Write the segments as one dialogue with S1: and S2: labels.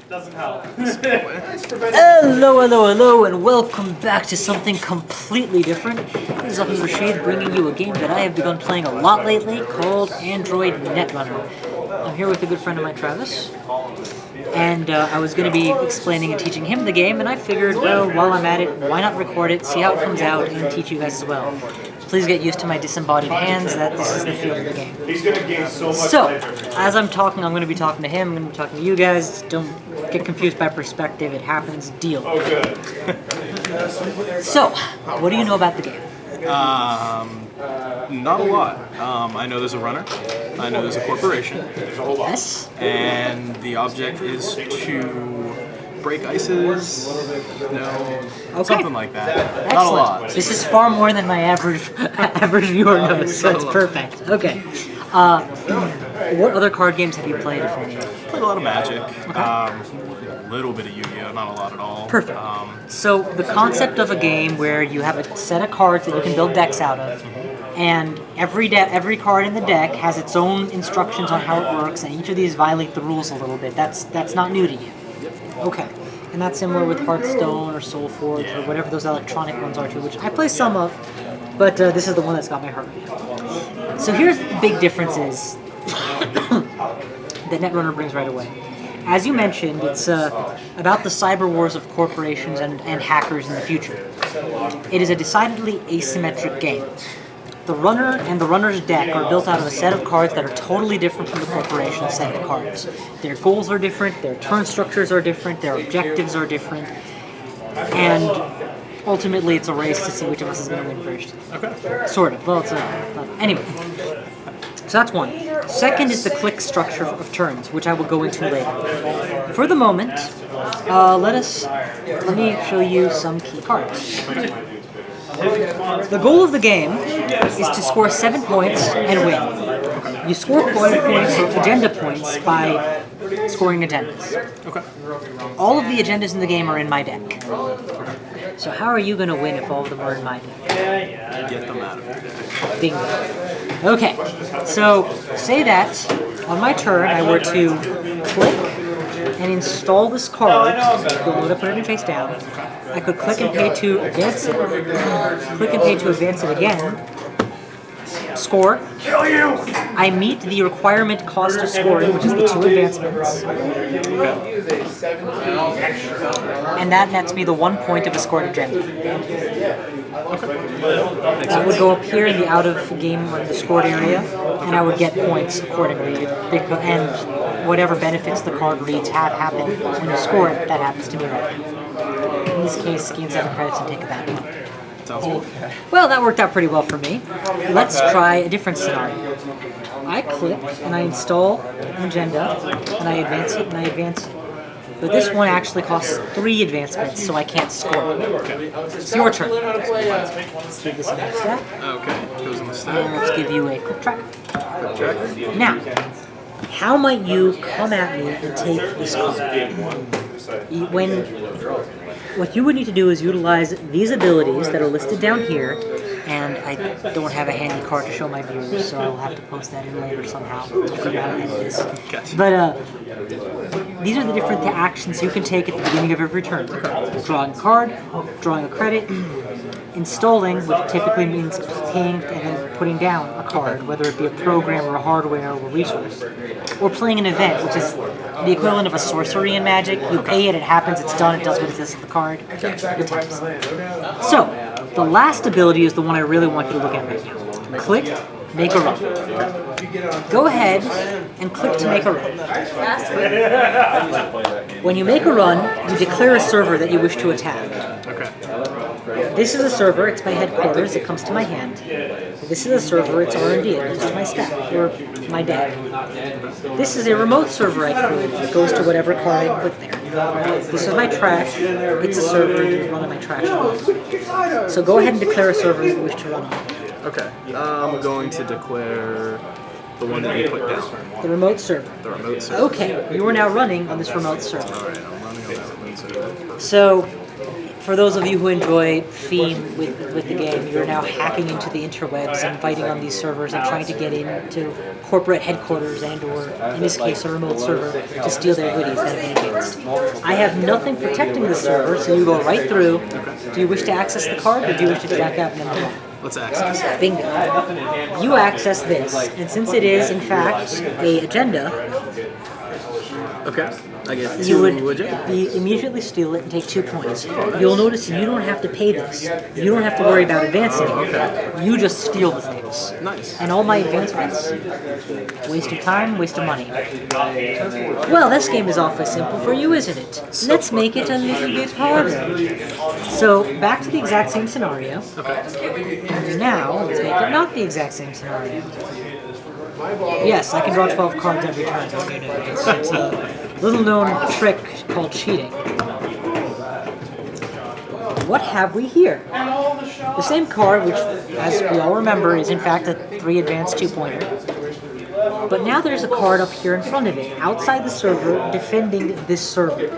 S1: Doesn't help.
S2: Hello, and welcome back to something completely different. This is Akhil Rashid bringing you a game that I have begun playing a lot lately called Android Netrunner. I'm here with a good friend of mine, Travis, and I was going to be explaining and teaching him the game, and I figured, well, while I'm at it, why not record it, see how it comes out, and teach you guys as well. Please get used to my disembodied hands, that this is the feel of the game. So, as I'm talking, I'm going to be talking to him, I'm going to be talking to you guys. Don't get confused by perspective, it happens, deal.
S1: Oh, good.
S2: So, what do you know about the game?
S3: Not a lot. I know there's a runner. I know there's a corporation.
S2: Yes?
S3: And the object is to break ices. Something like that.
S2: Excellent.
S3: Not a lot.
S2: This is far more than my average viewer knows, so it's perfect. Okay. What other card games have you played, if any?
S3: Played a lot of Magic.
S2: Okay.
S3: A little bit of Yu-Gi-Oh, not a lot at all.
S2: Perfect. So the concept of a game where you have a set of cards that you can build decks out of, and every card in the deck has its own instructions on how it works, and each of these violate the rules a little bit. That's not new to you. Okay. And that's similar with Hearthstone or Soulforge or whatever those electronic ones are too, which I play some of, but this is the one that's got my heart. So here's the big differences that Netrunner brings right away. As you mentioned, it's about the cyber wars of corporations and hackers in the future. It is a decidedly asymmetric game. The runner and the runner's deck are built out of a set of cards that are totally different from the corporation's set of cards. Their goals are different, their turn structures are different, their objectives are different, and ultimately it's a race to see which of us is going to win first.
S3: Okay.
S2: Sort of. Well, it's anyway. So that's one. Second is the click structure of turns, which I will go into later. For the moment, let me show you some key cards. The goal of the game is to score 7 points and win. You score points or agenda points by scoring agendas.
S3: Okay.
S2: All of the agendas in the game are in my deck. So how are you going to win if all of them are in my deck?
S3: Get them out of your deck.
S2: Bingo. Okay, so say that on my turn I were to click and install this card. You'll want to put it in face down. I could click and pay to advance it. Click and pay to advance it again. Score. I meet the requirement cost of scoring, which is the 2 advancements. And that nets me the 1 point of a scored agenda. That would go up here in the out of game or the scored area, and I would get points accordingly. And whatever benefits the card reads have happened when you score it, that happens to me right now. In this case, gain 7 credits and take a bad one.
S3: Sounds good.
S2: Well, that worked out pretty well for me. Let's try a different scenario. I click and I install an agenda, and I advance it and I advance it. But this one actually costs 3 advancements, so I can't score. It's your turn. Let's give this another step.
S3: Okay. Goes in the
S2: And
S3: stack.
S2: let's give you a quick track.
S3: Quick check.
S2: Now, how might you come at me and take this card? What you would need to do is utilize these abilities that are listed down here, and I don't have a handy card to show my viewers, so I'll have to post that in later somehow. I'll figure out how to edit this.
S3: Gotcha.
S2: But these are the different actions you can take at the beginning of every turn. Drawing a card, drawing a credit, installing, which typically means paying and then putting down a card, whether it be a program or a hardware or a resource, or playing an event, which is the equivalent of a sorcery in Magic. You pay it, it happens, it's done, it does what it says to the card. Good times. So, the last ability is the one I really want you to look at right now. Click, make a run. Go ahead and click to make a run. When you make a run, you declare a server that you wish to attack.
S3: Okay.
S2: This is a server, it's my headquarters, it comes to my hand. This is a server, it's R&D, it goes to my stack, or my deck. This is a remote server I create, it goes to whatever card I put there. This is my trash, it's a server, you run on my trash. So go ahead and declare a server you wish to run on.
S3: Okay. I'm going to declare the one that you put down.
S2: The remote server.
S3: The remote server.
S2: Okay, you are now running on this remote server.
S3: Alright, I'm running on that remote server.
S2: So, for those of you who enjoy theme with the game, you're now hacking into the interwebs and fighting on these servers and trying to get into corporate headquarters and or, in this case, a remote server to steal their goodies that have been advanced. I have nothing protecting the server, so you go right through. Do you wish to access the card, or do you wish to jack out and then move on?
S3: Let's access.
S2: Bingo. You access this, and since it is, in fact, a agenda,
S3: Okay. I get
S2: you
S3: 2
S2: would
S3: agenda.
S2: immediately steal it and take 2 points. You'll notice you don't have to pay this. You don't have to worry about advancing it. You just steal the things.
S3: Nice.
S2: And all my advancements, waste of time, waste of money. Well, this game is awfully simple for you, isn't it? Let's make it a little bit harder. So, back to the exact same scenario. And now, let's make it not the exact same scenario. Yes, I can draw 12 cards every turn. It's a little-known trick called cheating. What have we here? The same card, which, as we all remember, is in fact a 3 advanced 2-pointer. But now there's a card up here in front of it, outside the server, defending this server.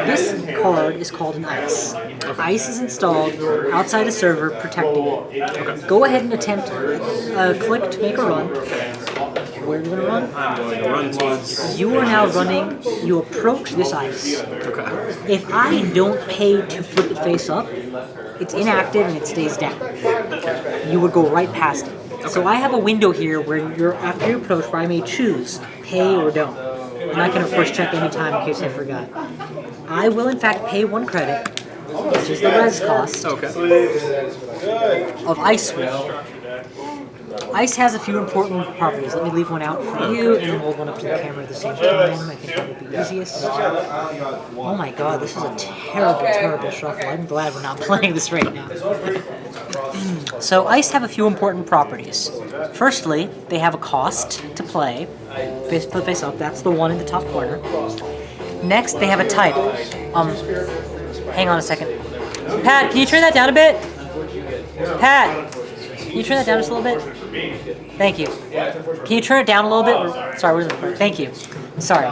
S2: This card is called an ice. Ice is installed outside the server, protecting it. Go ahead and attempt click to make a run. Where are you going to run?
S3: I'm going to run towards...
S2: You are now running, you approach this ice.
S3: Okay.
S2: If I don't pay to flip it face up, it's inactive and it stays down. You would go right past it. So I have a window here where after you approach where I may choose pay or don't. And I can of course check any time in case I forgot. I will in fact pay 1 credit, which is the res cost of Ice Switch. Ice has a few important properties. Let me leave one out for you and then hold one up to the camera at the same time. I think that would be easiest. Oh my god, this is a terrible, terrible shuffle. I'm glad we're not playing this right now. So ice have a few important properties. Firstly, they have a cost to play. Flip face up, that's the one in the top corner. Next, they have a type. Hang on a second. Pat, can you turn that down a bit? Pat, can you turn that down just a little bit? Thank you. Can you turn it down a little bit? Sorry, where's the... Thank you. Sorry.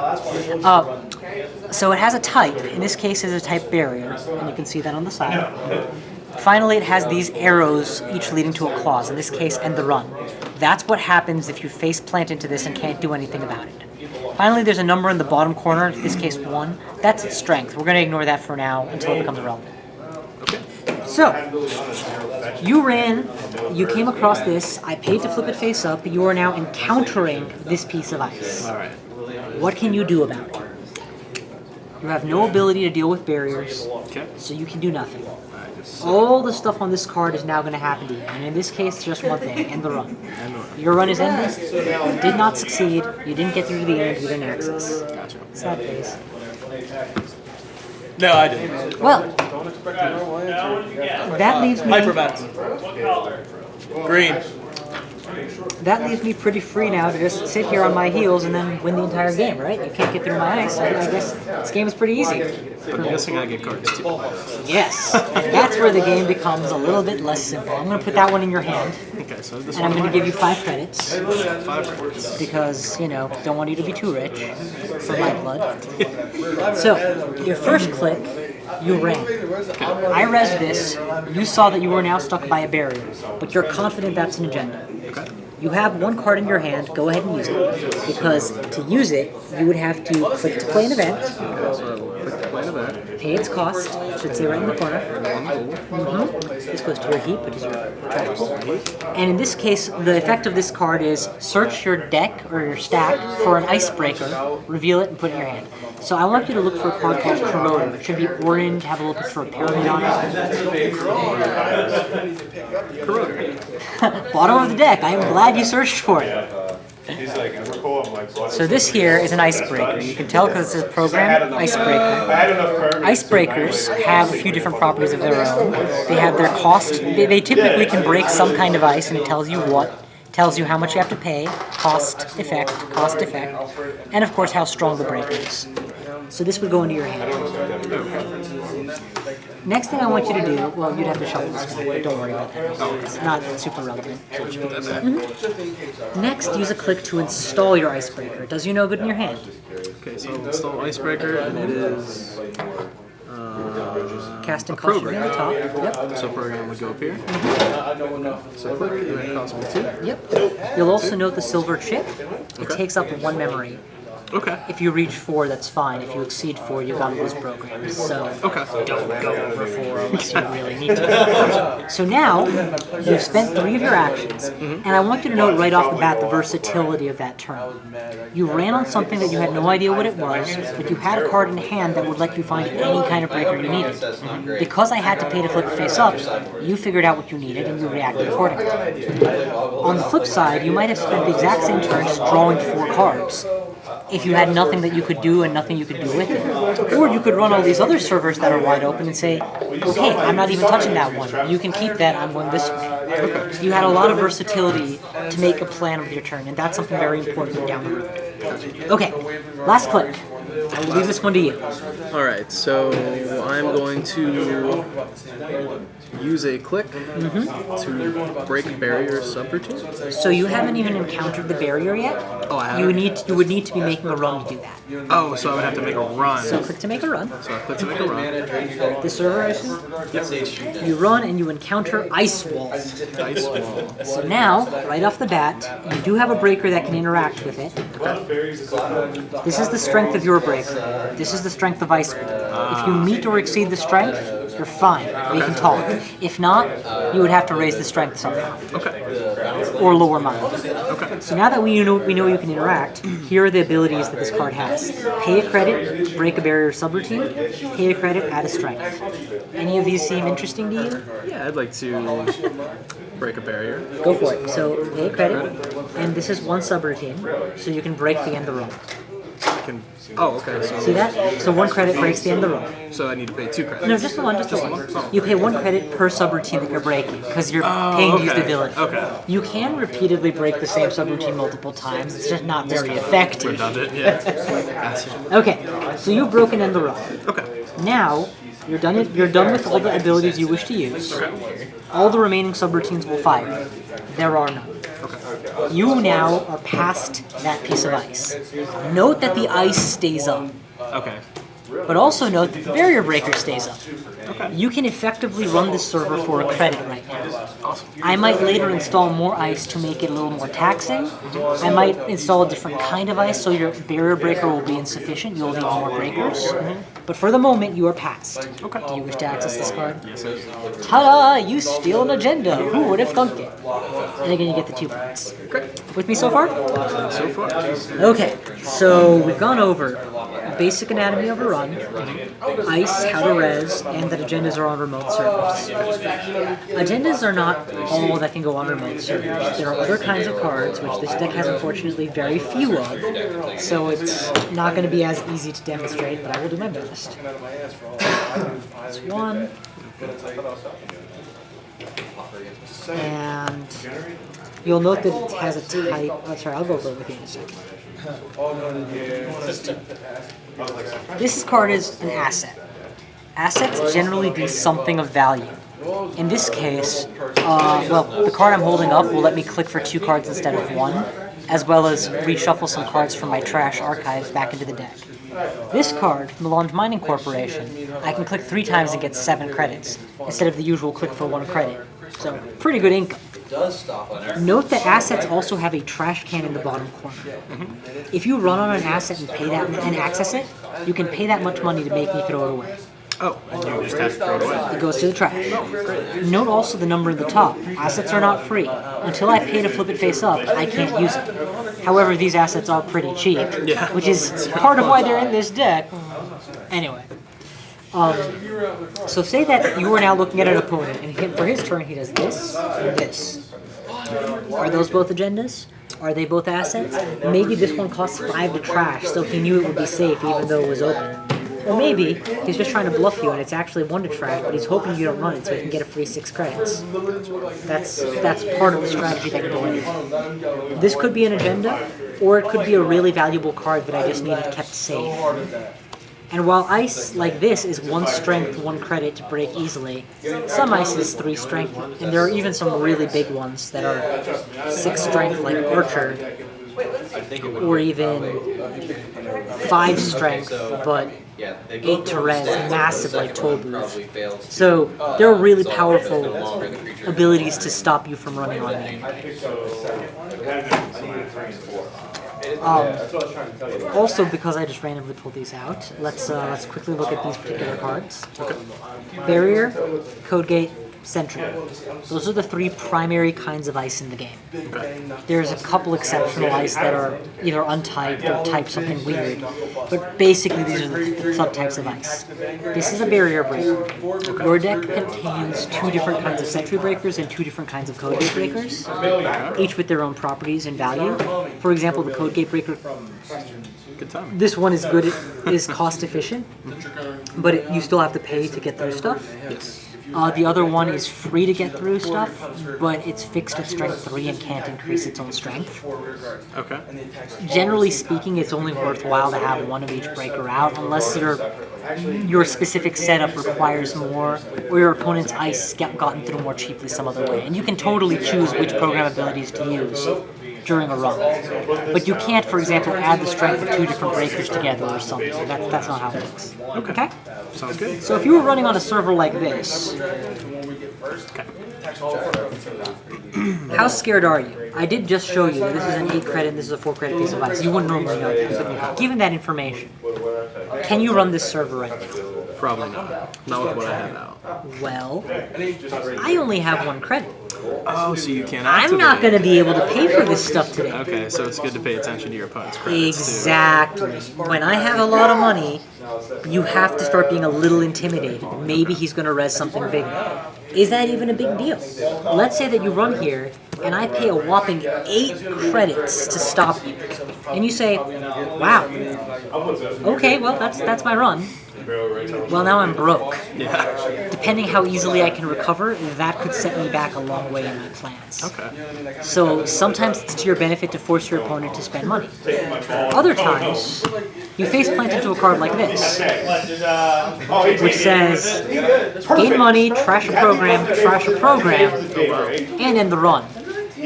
S2: So it has a type. In this case, it's a type barrier, and you can see that on the side. Finally, it has these arrows, each leading to a clause. In this case, end the run. That's what happens if you face plant into this and can't do anything about it. Finally, there's a number in the bottom corner. In this case, 1. That's its strength. We're going to ignore that for now until it becomes irrelevant. So, you ran, you came across this, I paid to flip it face up, you are now encountering this piece of ice.
S3: Alright.
S2: What can you do about it? You have no ability to deal with barriers, so you can do nothing. All the stuff on this card is now going to happen to you, and in this case, just one thing, end the run. Your run is ended, you did not succeed, you didn't get through to the end, you didn't access. Sad face.
S3: No, I didn't.
S2: Well, that leaves me...
S3: Hyperbats. Green.
S2: That leaves me pretty free now to just sit here on my heels and then win the entire game, right? You can't get through my ice. I guess this game is pretty easy.
S3: I'm guessing I get cards too.
S2: Yes, and that's where the game becomes a little bit less simple. I'm going to put that one in your hand,
S3: Okay, so this
S2: and I'm
S3: one.
S2: going to give you 5 credits,
S3: 5 cards.
S2: because, you know, don't want you to be too rich for my blood. So, your first click, you ran. I rezzed this, you saw that you were now stuck by a barrier, but you're confident that's an agenda. You have 1 card in your hand, go ahead and use it, because to use it, you would have to click to play an event, pay its cost, should say right in the corner. This goes to your heap, which is your trash pull. And in this case, the effect of this card is search your deck or your stack for an icebreaker, reveal it, and put it in your hand. So I want you to look for a card called Corroder. It should be orange, have a little picture of a pyramid on it.
S3: Corroder.
S2: Bottom of the deck, I am glad you searched for it. So this here is an icebreaker. You can tell because it says program icebreaker. Icebreakers have a few different properties of their own. They have their cost. They typically can break some kind of ice, and it tells you what. Tells you how much you have to pay, cost, effect, and of course how strong the break is. So this would go into your hand. Next thing I want you to do, well, you'd have to shuffle this guy, but don't worry about that. It's not super relevant. Next, use a click to install your icebreaker. It does you no good in your hand.
S3: Okay, so install icebreaker, and it is
S2: Casting cost should be on the top. Yep.
S3: So program would go up here. So click, and then it costs me 2.
S2: Yep. You'll also note the silver chip. It takes up 1 memory.
S3: Okay.
S2: If you reach 4, that's fine. If you exceed 4, you've got to lose programs. So don't go over 4 unless you really need to. So now, you've spent 3 of your actions, and I want you to note right off the bat the versatility of that turn. You ran on something that you had no idea what it was, but you had a card in hand that would let you find any kind of breaker you needed. Because I had to pay to flip it face up, you figured out what you needed and you reacted accordingly. On the flip side, you might have spent the exact same turn just drawing 4 cards. If you had nothing that you could do and nothing you could do with it. Or you could run all these other servers that are wide open and say, okay, I'm not even touching that one. You can keep that, I'm going this way. You had a lot of versatility to make a plan with your turn, and that's something very important down the road. Okay, last click. I will leave this one to you.
S3: Alright, so I'm going to use a click to break a barrier subroutine.
S2: So you haven't even encountered the barrier yet?
S3: Oh, I haven't?
S2: You would need to be making a run to do that.
S3: Oh, so I would have to make a run.
S2: So click to make a run.
S3: So I click to make a run.
S2: The server issue?
S3: Yep.
S2: You run and you encounter Ice Wall.
S3: Ice wall.
S2: So now, right off the bat, you do have a breaker that can interact with it. This is the strength of your breaker. This is the strength of Ice Wall. If you meet or exceed the strength, you're fine. We can talk. If not, you would have to raise the strength somehow.
S3: Okay.
S2: Or lower mine.
S3: Okay.
S2: So now that we know you can interact, here are the abilities that this card has. Pay a credit, break a barrier subroutine. Pay a credit, add a strength. Any of these seem interesting to you?
S3: Yeah, I'd like to break a barrier.
S2: Go for it. So pay a credit, and this is 1 subroutine, so you can break the end of the run.
S3: Oh, okay.
S2: See that? So 1 credit breaks the end of the run.
S3: So I need to pay 2 credits.
S2: No, just the one, just the one. You pay 1 credit per subroutine that you're breaking, because you're paying to use the ability.
S3: Okay.
S2: You can repeatedly break the same subroutine multiple times, it's just not very effective.
S3: Redundant, yeah.
S2: Okay, so you've broken in the run.
S3: Okay.
S2: Now, you're done with all the abilities you wish to use. All the remaining subroutines will fire. There are none. You now are past that piece of ice. Note that the ice stays up.
S3: Okay.
S2: But also note that the barrier breaker stays up. You can effectively run this server for a credit right now. I might later install more ice to make it a little more taxing. I might install a different kind of ice so your barrier breaker will be insufficient. You'll need more breakers. But for the moment, you are passed.
S3: Okay.
S2: Do you wish to access this card?
S3: Yes, sir.
S2: Ta-da! You steal an agenda. Who would have thunk it? And again, you get the 2 points.
S3: Great.
S2: With me so far?
S3: So far.
S2: Okay, so we've gone over basic anatomy of a run, ice, how to res, and that agendas are on remote servers. Agendas are not all that can go on remote servers. There are other kinds of cards, which this deck has unfortunately very few of, so it's not going to be as easy to demonstrate, but I will do my best. That's 1. And you'll note that it has a type. Oh, sorry, I'll go over it with you in a second. This card is an asset. Assets generally do something of value. In this case, well, the card I'm holding up will let me click for 2 cards instead of 1, as well as reshuffle some cards from my trash archives back into the deck. This card, Melange Mining Corporation, I can click 3 times and get 7 credits, instead of the usual click for 1 credit. So, pretty good income. Note that assets also have a trash can in the bottom corner. If you run on an asset and pay that and access it, you can pay that much money to make me throw it away.
S3: Oh, and you just have to throw it away.
S2: It goes to the trash. Note also the number at the top. Assets are not free. Until I pay to flip it face up, I can't use it. However, these assets are pretty cheap, which is part of why they're in this deck. Anyway. So say that you are now looking at an opponent, and for his turn he does this and this. Are those both agendas? Are they both assets? Maybe this one costs 5 to trash, so he knew it would be safe even though it was open. Or maybe he's just trying to bluff you and it's actually 1 to trash, but he's hoping you don't run it so he can get a free 6 credits. That's part of the strategy that can go in here. This could be an agenda, or it could be a really valuable card that I just needed kept safe. And while ice like this is 1 strength, 1 credit to break easily, some ice is 3 strength, and there are even some really big ones that are 6 strength like Archer, or even 5 strength, but 8 to res, massive like toll booth. So there are really powerful abilities to stop you from running on the end game. Also, because I just randomly pulled these out, let's quickly look at these particular cards. Barrier, Code Gate, Sentry. Those are the 3 primary kinds of ice in the game. There's a couple exceptional ice that are either untyped or typed something weird, but basically these are the subtypes of ice. This is a barrier breaker. Your deck contains 2 different kinds of Sentry breakers and 2 different kinds of Code Gate breakers, each with their own properties and value. For example, the Code Gate breaker, this one is good, is cost efficient, but you still have to pay to get through stuff. The other one is free to get through stuff, but it's fixed at strength 3 and can't increase its own strength.
S3: Okay.
S2: Generally speaking, it's only worthwhile to have one of each breaker out, unless your specific setup requires more, or your opponent's ice gotten through more cheaply some other way. And you can totally choose which program abilities to use during a run. But you can't, for example, add the strength of 2 different breakers together or something. That's not how it works. Okay?
S3: Sounds good.
S2: So if you were running on a server like this, how scared are you? I did just show you that this is an 8 credit and this is a 4 credit piece of ice. You wouldn't normally know that. Given that information, can you run this server right now?
S3: Probably not. Not with what I have out.
S2: Well, I only have 1 credit.
S3: Oh, so you can't activate.
S2: I'm not going to be able to pay for this stuff today.
S3: Okay, so it's good to pay attention to your opponent's credits
S2: Exactly. When I have a lot of money, you have to start being a little intimidated. Maybe he's going to res something bigger. Is that even a big deal? Let's say that you run here, and I pay a whopping 8 credits to stop you. And you say, wow, okay, well, that's my run. Well, now I'm broke.
S3: Yeah.
S2: Depending how easily I can recover, that could set me back a long way in my plans.
S3: Okay.
S2: So sometimes it's to your benefit to force your opponent to spend money. Other times, you face plant into a card like this, which says, gain money, trash a program, and end the run.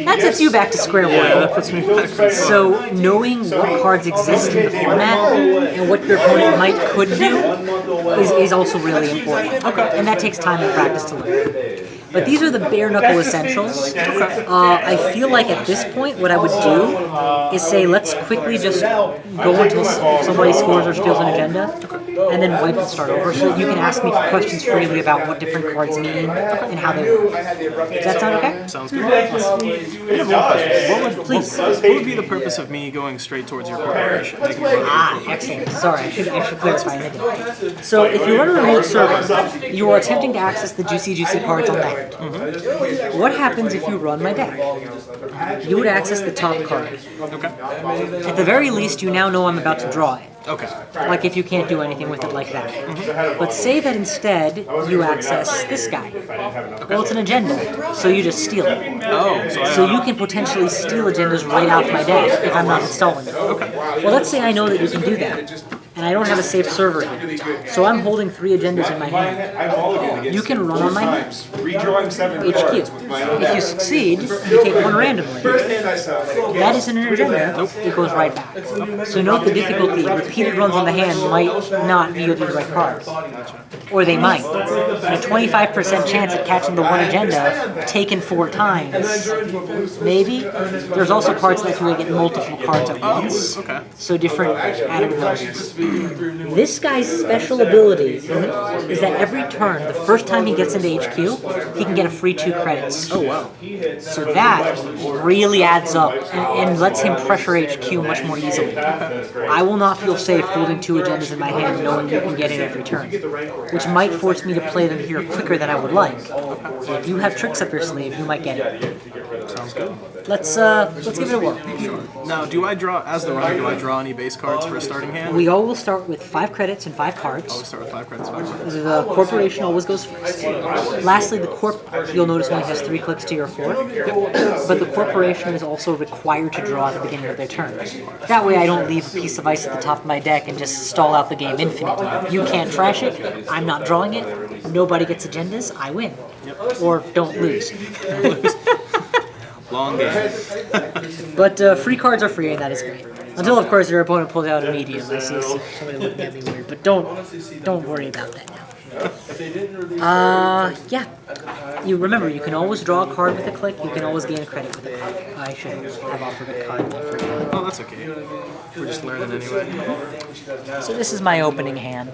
S2: That sets you back to square one.
S3: That puts me back.
S2: So knowing what cards exist in the format and what your opponent could do is also really important. And that takes time and practice to learn. But these are the bare knuckle essentials. I feel like at this point what I would do is say let's quickly just go until somebody scores or steals an agenda, and then wipe and start over so that you can ask me questions freely about what different cards mean and how they work. Does that sound okay?
S3: Sounds good. I have one question. What would be the purpose of me going straight towards your corporation?
S2: Excellent. Sorry, I should clarify that. So if you run a remote server, you are attempting to access the juicy cards on that. What happens if you run my deck? You would access the top card.
S3: Okay.
S2: At the very least, you now know I'm about to draw it.
S3: Okay.
S2: Like if you can't do anything with it like that. But say that instead you access this guy. Well, it's an agenda, so you just steal it.
S3: Oh,
S2: so you can potentially steal agendas right out of my deck if I'm not installing them. Okay. Well, let's say I know that you can do that, and I don't have a safe server here. So I'm holding 3 agendas in my hand. You can run on my hand. HQ. If you succeed, you take 1 randomly. That isn't an agenda. It goes right back. So note the difficulty. Repeated runs on the hand might not yield you the right cards. Or they might. And a 25% chance at catching the 1 agenda taken 4 times. Maybe. There's also cards that you get multiple cards at once.
S3: Okay.
S2: So different added abilities. This guy's special ability is that every turn, the first time he gets into HQ, he can get a free 2 credits.
S3: Oh, wow.
S2: So that really adds up and lets him pressure HQ much more easily. I will not feel safe holding 2 agendas in my hand knowing you can get in every turn, which might force me to play them here quicker than I would like. If you have tricks up your sleeve, you might get it.
S3: Sounds good.
S2: Let's give it a whirl.
S3: Now, do I draw, as the runner, do I draw any base cards for a starting hand?
S2: We all will start with 5 credits and 5 cards.
S3: Always start with 5 credits, 5 cards.
S2: The corporation always goes first. Lastly, the corp, you'll notice, only has 3 clicks to your 4. But the corporation is also required to draw at the beginning of their turn. That way I don't leave a piece of ice at the top of my deck and just stall out the game infinitely. You can't trash it, I'm not drawing it, nobody gets agendas, I win. Or don't lose.
S3: Long game.
S2: But free cards are free, and that is great. Until, of course, your opponent pulls out a medium. I see somebody looking at me weird, but don't worry about that now. Yeah. You remember, you can always draw a card with a click. You can always gain a credit with a click. I should have offered a card.
S3: Oh, that's okay. We're just learning anyway.
S2: So this is my opening hand.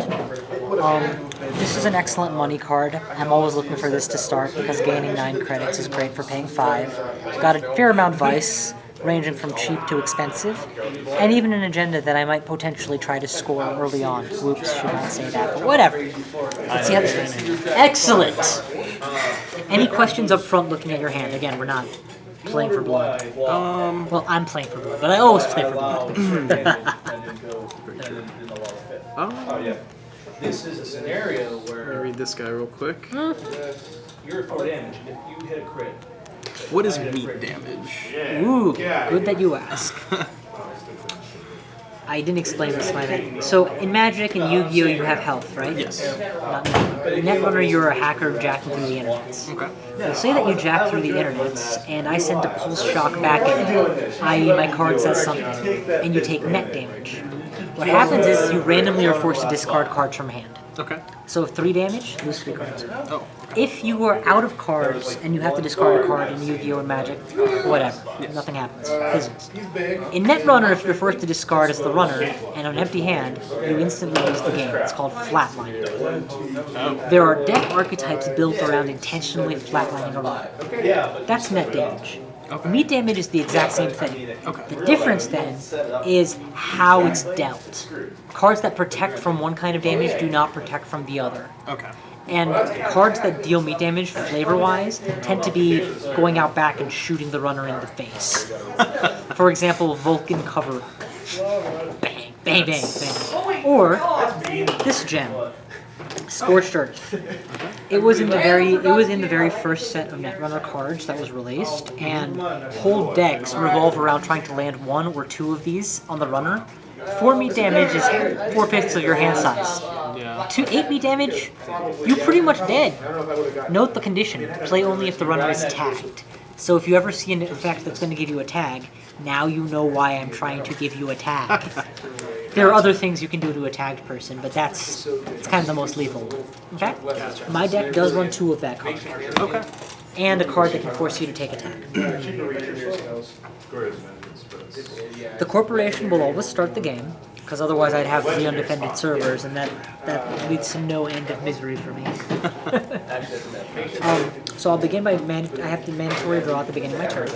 S2: This is an excellent money card. I'm always looking for this to start because gaining 9 credits is great for paying 5. Got a fair amount of ice, ranging from cheap to expensive, and even an agenda that I might potentially try to score early on. Whoops, should not say that, but whatever. Let's see how this goes. Excellent! Any questions up front looking at your hand? Again, we're not playing for blood. Well, I'm playing for blood, but I always play for blood.
S1: This is a scenario where
S3: Let me read this guy real quick.
S1: you're at 4 damage, and if you hit a crit,
S3: What is meat damage?
S2: Ooh, good that you ask. I didn't explain this, my bad. So, in Magic and Yu-Gi-Oh! You have health, right?
S3: Yes.
S2: Not in Netrunner, you're a hacker jacking through the internets.
S3: Okay.
S2: So say that you jack through the internets, and I send a pulse shock back at you, i.e. my card says something, and you take net damage. What happens is you randomly are forced to discard cards from hand.
S3: Okay.
S2: So 3 damage, lose 3 cards.
S3: Oh.
S2: If you are out of cards and you have to discard a card in Yu-Gi-Oh! And Magic, whatever, nothing happens. Physics. In Netrunner, if you're forced to discard as the runner and on an empty hand, you instantly lose the game. It's called flatlining. There are deck archetypes built around intentionally flatlining a runner. That's net damage.
S3: Okay.
S2: Meat damage is the exact same thing.
S3: Okay.
S2: The difference then is how it's dealt. Cards that protect from one kind of damage do not protect from the other.
S3: Okay.
S2: And cards that deal meat damage, flavor-wise, tend to be going out back and shooting the runner in the face. For example, Vulcan Cover. Bang, bang, bang, bang. Or this gem, Scorched Earth. It was in the very first set of Netrunner cards that was released, and whole decks revolve around trying to land 1 or 2 of these on the runner. 4 meat damage is 4/5 of your hand size.
S3: Yeah.
S2: 8 meat damage, you're pretty much dead. Note the condition, play only if the runner is tagged. So if you ever see an effect that's going to give you a tag, now you know why I'm trying to give you a tag. There are other things you can do to a tagged person, but it's kind of the most lethal. Okay? My deck does run 2 of that card.
S3: Okay.
S2: And a card that can force you to take a tag. The corporation will always start the game, because otherwise I'd have 3 undefended servers, and that leads to no end of misery for me. So I'll begin by I have to mandatory draw at the beginning of my turn.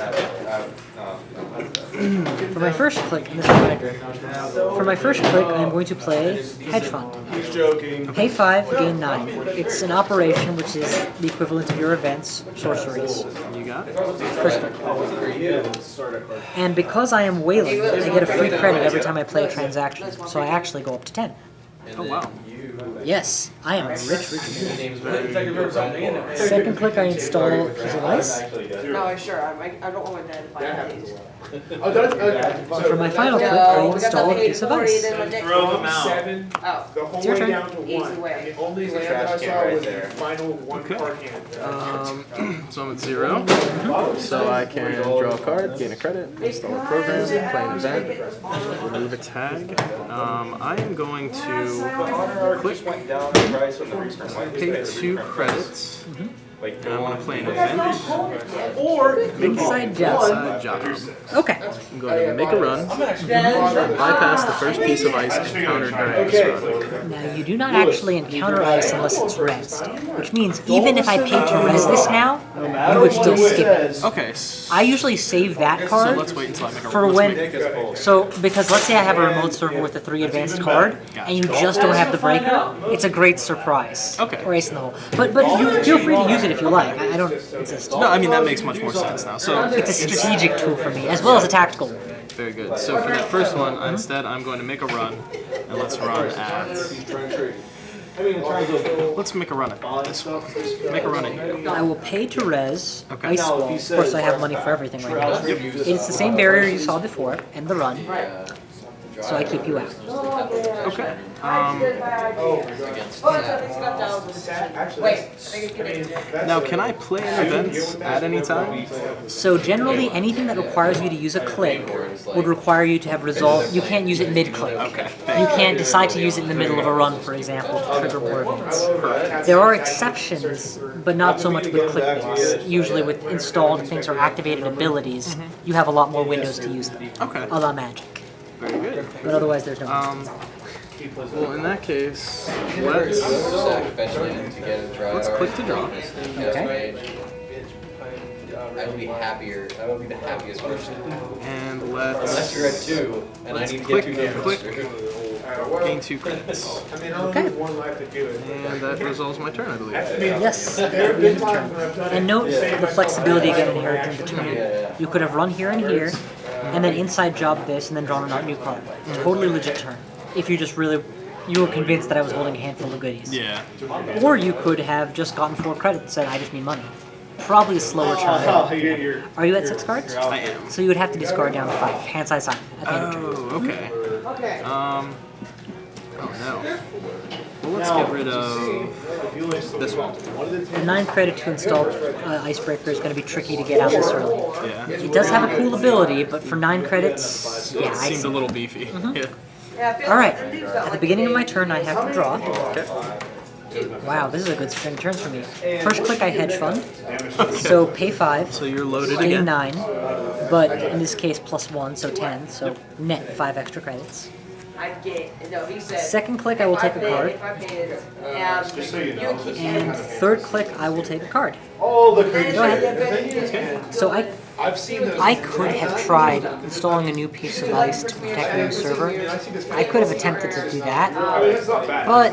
S2: For my first click, and this is what I drew. For my first click, I'm going to play Hedge Fund. Pay 5, gain 9. It's an operation which is the equivalent of your events, sorceries.
S3: You got it.
S2: First click. And because I am whaling, I get a free credit every time I play a transaction, so I actually go up to 10.
S3: Oh, wow.
S2: Yes, I am a rich man. Second click, I install a piece of ice.
S4: No, sure. I don't want my dad to find these.
S2: For my final click, I install a piece of ice.
S5: Throw them out.
S4: Oh,
S2: It's your turn.
S4: easy way.
S5: Only the trash can right there.
S3: So I'm at 0. So I can draw a card, gain a credit, install a program, play an event, remove a tag. I am going to click, pay 2 credits. And I'm going to play an event.
S2: Inside job.
S3: Side job.
S2: Okay.
S3: I'm going to make a run, bypass the first piece of ice encountered during this run.
S2: Now, you do not actually encounter ice unless it's rezzed, which means even if I paid to res this now, you would still skip it.
S3: Okay,
S2: I usually save that
S3: so
S2: card
S3: let's wait until I make a
S2: for
S3: run.
S2: when. So, because let's say I have a remote server with a 3 advanced card, and you just don't have the breaker, it's a great surprise.
S3: Okay.
S2: Or ace in the hole. But you feel free to use it if you like. I don't insist.
S3: No, I mean, that makes much more sense now. So
S2: It's a strategic tool for me, as well as a tactical one.
S3: very good. So for that first one, instead, I'm going to make a run, and let's run at. Let's make a run at this one. Make a run at you.
S2: I will pay to res
S3: Okay.
S2: ice wall. Of course, I have money for everything right now. It's the same barrier you saw before, and the run. so I keep you out.
S3: Okay. Now, can I play in events at any time?
S2: So generally, anything that requires you to use a click would require you to have resolve. You can't use it mid-click.
S3: Okay.
S2: You can't decide to use it in the middle of a run, for example, to trigger more events. There are exceptions, but not so much with click-based. Usually with installed things or activated abilities, you have a lot more windows to use them.
S3: Okay.
S2: A la Magic.
S3: Very good.
S2: But otherwise, there's no windows.
S3: Well, in that case, let's click to draw.
S2: Okay.
S5: I would be happier. I would be the happiest person.
S3: And
S5: Unless you're at
S3: let's
S5: 2, and I need to
S3: click,
S5: get 2 damage.
S3: click, gain 2 credits.
S2: Okay.
S3: And that resolves my turn, I believe.
S2: Yes, at the end of the turn. And note the flexibility again inherent in the turn. You could have run here and here, and then inside job this, and then drawn a new card. Totally legit turn. If you just really, you were convinced that I was holding a handful of goodies.
S3: Yeah.
S2: Or you could have just gotten 4 credits and said, I just need money. Probably a slower turn. Are you at 6 cards?
S3: I am.
S2: So you would have to discard down to 5. Hand size 5 at the end of turn.
S3: Oh, okay. Oh no. Well, let's get rid of this one.
S2: The 9 credit to install Icebreaker is going to be tricky to get out this early.
S3: Yeah.
S2: It does have a cool ability, but for 9 credits, yeah, I
S3: Seemed
S2: see.
S3: a little beefy. Yeah.
S2: Alright, at the beginning of my turn, I have to draw.
S3: Okay.
S2: Wow, this is a good string of turns for me. First click, I hedge fund. So pay 5.
S3: So you're loaded
S2: Gain
S3: again.
S2: 9. But in this case, +1, so 10. So net 5 extra credits. Second click, I will take a card. And third click, I will take a card. Go ahead. So I could have tried installing a new piece of ice to protect a new server. I could have attempted to do that, but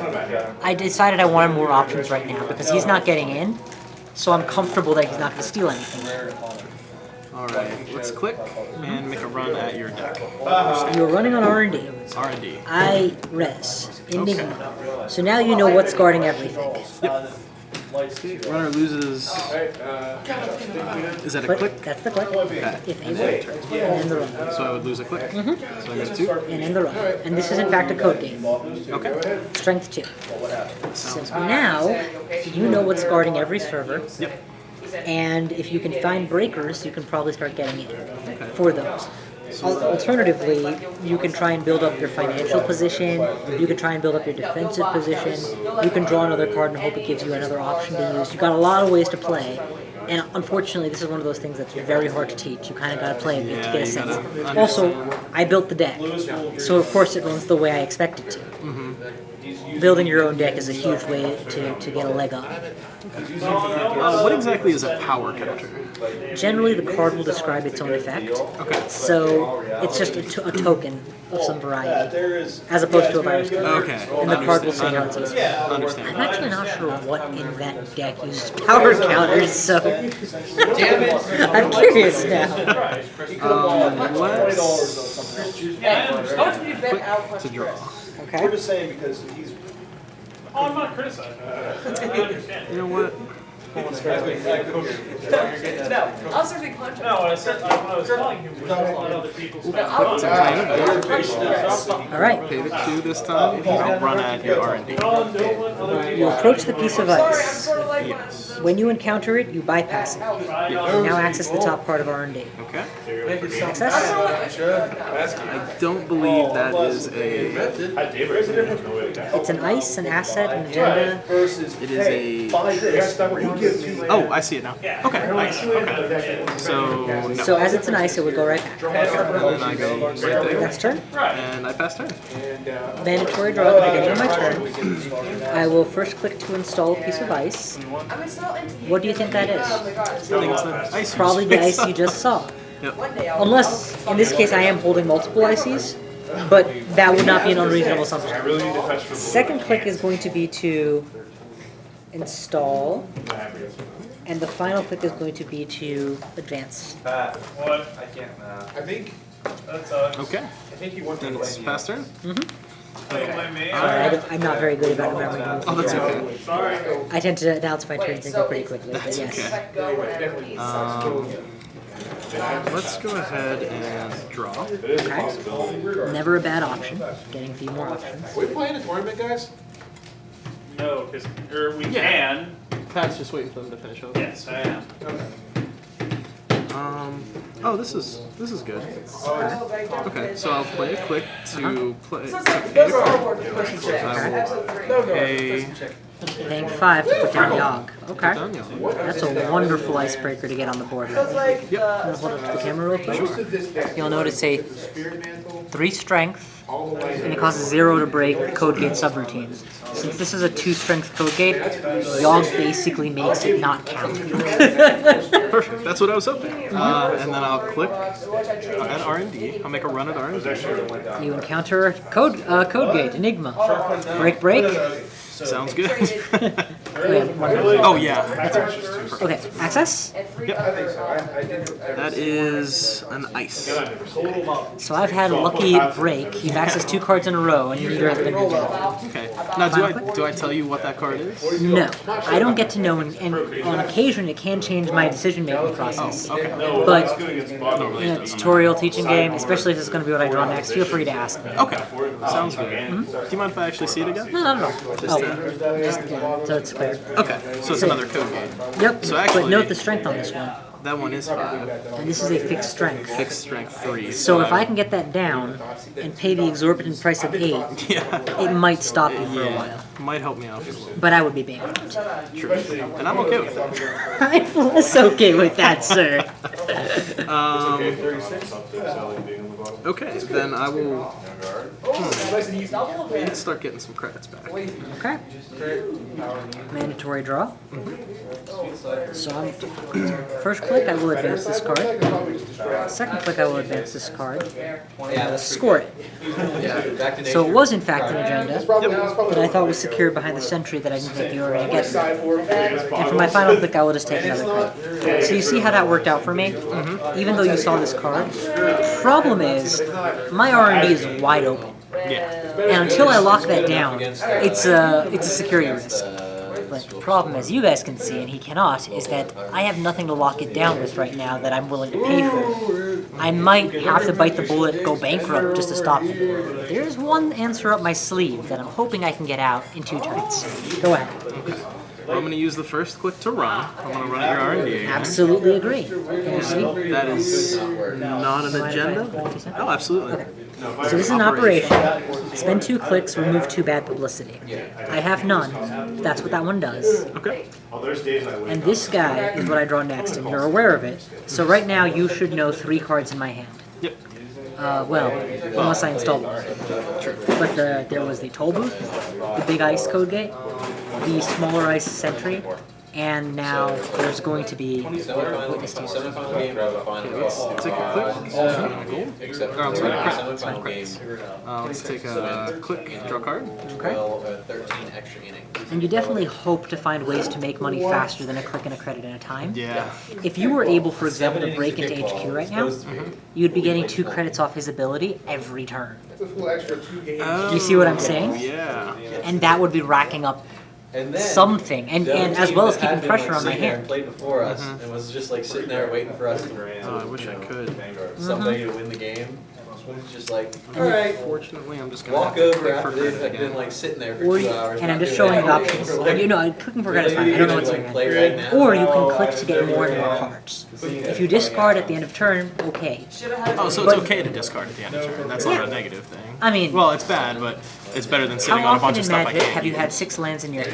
S2: I decided I wanted more options right now because he's not getting in, so I'm comfortable that he's not going to steal anything.
S3: Alright, let's click and make a run at your deck.
S2: You're running on R&D.
S3: R&D.
S2: I res. Enigma. So now you know what's guarding everything.
S3: Runner loses. Is that a click?
S2: That's the click.
S3: Okay.
S2: If able, and then the run.
S3: So I would lose a click. So I get 2.
S2: And then the run. And this is in fact a code game.
S3: Okay.
S2: Strength 2. So now, you know what's guarding every server.
S3: Yep.
S2: And if you can find breakers, you can probably start getting in for those. Alternatively, you can try and build up your financial position, you can try and build up your defensive position, you can draw another card and hope it gives you another option to use. You've got a lot of ways to play, and unfortunately this is one of those things that's very hard to teach. You kind of got to play it to get a sense. Also, I built the deck, so of course it runs the way I expect it to. Building your own deck is a huge way to get a leg up.
S3: What exactly is a power counter?
S2: Generally, the card will describe its own effect.
S3: Okay.
S2: So it's just a token of some variety, as opposed to a virus card.
S3: Okay.
S2: And the card will say how it's used.
S3: Understand.
S2: I'm actually not sure what in that deck uses power counters, so
S5: Damn it!
S2: I'm curious now.
S3: Let's click to draw.
S2: Okay.
S1: We're just saying because he's.
S6: Oh, I'm not criticizing. I understand.
S3: You know what?
S4: I'll certainly punch him.
S6: No, when I was telling him, we don't let other people's
S3: Click to play an event.
S2: All right.
S3: Pay the 2 this time. I'll run at your R&D.
S2: You approach the piece of ice.
S3: Yes.
S2: When you encounter it, you bypass it. You now access the top part of R&D.
S3: Okay.
S2: Access?
S3: I don't believe that is a.
S2: It's an ice, an asset, an agenda.
S3: It is a. Oh, I see it now. Okay, nice. Okay. So, no.
S2: So as it's an ice, it would go right back.
S3: And then I go right there.
S2: Next turn.
S3: And I pass turn.
S2: Mandatory draw at the beginning of my turn. I will first click to install a piece of ice. What do you think that is?
S3: I think it's the ice.
S2: Probably the ice you just saw.
S3: Yep.
S2: Unless, in this case, I am holding multiple ices, but that would not be an unreasonable assumption. Second click is going to be to install, and the final click is going to be to advance.
S6: What?
S1: I can't.
S6: I think that's
S3: Okay.
S1: I think you want
S3: Then it's pass turn.
S2: I'm not very good about remembering to move.
S3: Oh, that's okay.
S6: Sorry.
S2: I tend to announce my turns and go pretty quickly, but yes.
S3: Okay. Let's go ahead and draw.
S2: Okay. Never a bad option. Getting a few more options.
S7: Are we playing a tournament, guys?
S6: No, because we
S3: Yeah.
S6: can.
S3: Pat's just waiting for them to finish up.
S6: Yes, I am.
S3: Oh, this is good. Okay, so I'll play a click to play.
S4: So
S3: To
S4: it's like,
S3: pay a
S4: those are
S3: card.
S4: all worth the question check.
S3: I will
S4: Episode 3.
S3: pay.
S2: Paying 5 to put down Yogg. Okay.
S3: Down, yeah.
S2: That's a wonderful icebreaker to get on the board.
S4: So it's like,
S3: Yep.
S2: Hold up the camera real quick. You'll notice a 3 strength, and it costs 0 to break code gate subroutines. Since this is a 2 strength code gate, Yogg basically makes it not count.
S3: Perfect. That's what I was hoping. And then I'll click at R&D. I'll make a run at R&D.
S2: You encounter code gate, Enigma. Break.
S3: Sounds good.
S2: Wait,
S3: Oh yeah.
S2: okay, access?
S3: That is an ice.
S2: So I've had a lucky break. You've accessed 2 cards in a row, and neither has been rejected.
S3: Okay. Now do I tell you what that card is?
S2: No, I don't get to know, and on occasion it can change my decision-making process.
S3: Okay.
S2: But in a tutorial teaching game, especially if it's going to be what I draw next, feel free to ask me.
S3: Okay. Sounds good. Do you mind if I actually see it again?
S2: No. Just yeah, so it's clear.
S3: Okay. So it's another code game.
S2: Yep.
S3: So actually-
S2: but note the strength on this one,
S3: That one is 5.
S2: and this is a fixed strength.
S3: Fixed strength 3.
S2: So if I can get that down and pay the exorbitant price of 8,
S3: yeah,
S2: it might stop you for a while.
S3: might help me out a little.
S2: But I would be bankrupt.
S3: True. And I'm okay with it.
S2: I'm less okay with that, sir.
S3: Okay, then I will
S4: double
S3: let's start getting some credits back.
S2: Okay. Mandatory draw. So first click, I will advance this card. Second click, I will advance this card. Score it.
S5: Back to
S2: So it was in fact an agenda that I thought was secured behind the sentry that I didn't think you were going to get. And for my final click, I will just take another card. So you see how that worked out for me? Even though you saw this card. The problem is, my R&D is wide open.
S3: Yeah.
S2: And until I lock that down, it's a security risk. But the problem, as you guys can see, and he cannot, is that I have nothing to lock it down with right now that I'm willing to pay for. I might have to bite the bullet, go bankrupt just to stop it. There's one answer up my sleeve that I'm hoping I can get out in 2 turns. Go ahead.
S3: I'm going to use the first click to run. I'm going to run your R&D again.
S2: Absolutely agree. Can you see?
S3: That is not an agenda? Oh, absolutely.
S2: So this is an operation. Spend 2 clicks, remove 2 bad publicity. I have none. That's what that one does.
S3: Okay.
S2: And this guy is what I draw next, and you're aware of it. So right now you should know 3 cards in my hand.
S3: Yep.
S2: Well, unless I installed one. But there was the toll booth, the big ice code gate, the smaller ice sentry, and now there's going to be witness to
S3: Take a click.
S5: Except
S3: Let's take a click, draw a card.
S5: 13 extra innings.
S2: And you definitely hope to find ways to make money faster than a click and a credit at a time.
S3: Yeah.
S2: If you were able, for example, to break into HQ right now, you'd be getting 2 credits off his ability every turn.
S7: It's a full extra 2 games.
S2: Do you see what I'm saying?
S3: Yeah.
S2: And that would be racking up
S5: And then,
S2: something, and as well as keeping
S5: had been,
S2: pressure
S5: like,
S2: on my
S5: sitting there and
S2: hand.
S5: Played before us and was just like sitting there waiting for us to
S3: Oh, I wish I could.
S5: somebody to win the game. It's just like, all right,
S3: Fortunately, I'm just going to
S5: walk over after they've like, been like sitting there for
S2: Or
S5: 2
S2: you,
S5: hours.
S2: and I'm
S5: not
S2: just
S5: doing
S2: showing you
S5: anything.
S2: options.
S5: We're like,
S2: You know, clicking for credit is fine. I don't know what's in your
S5: play
S2: hand.
S5: right now.
S2: Or you can click to get more and more cards. If you discard at the end of turn, okay.
S3: Oh, so it's okay to discard at the end of turn. That's not a negative thing.
S2: I mean,
S3: Well, it's bad, but it's better than
S2: how
S3: sitting on a
S2: often
S3: bunch
S2: in
S3: of stuff I
S2: Magic
S3: can't
S2: have you
S3: use.
S2: had 6 lands in your hand?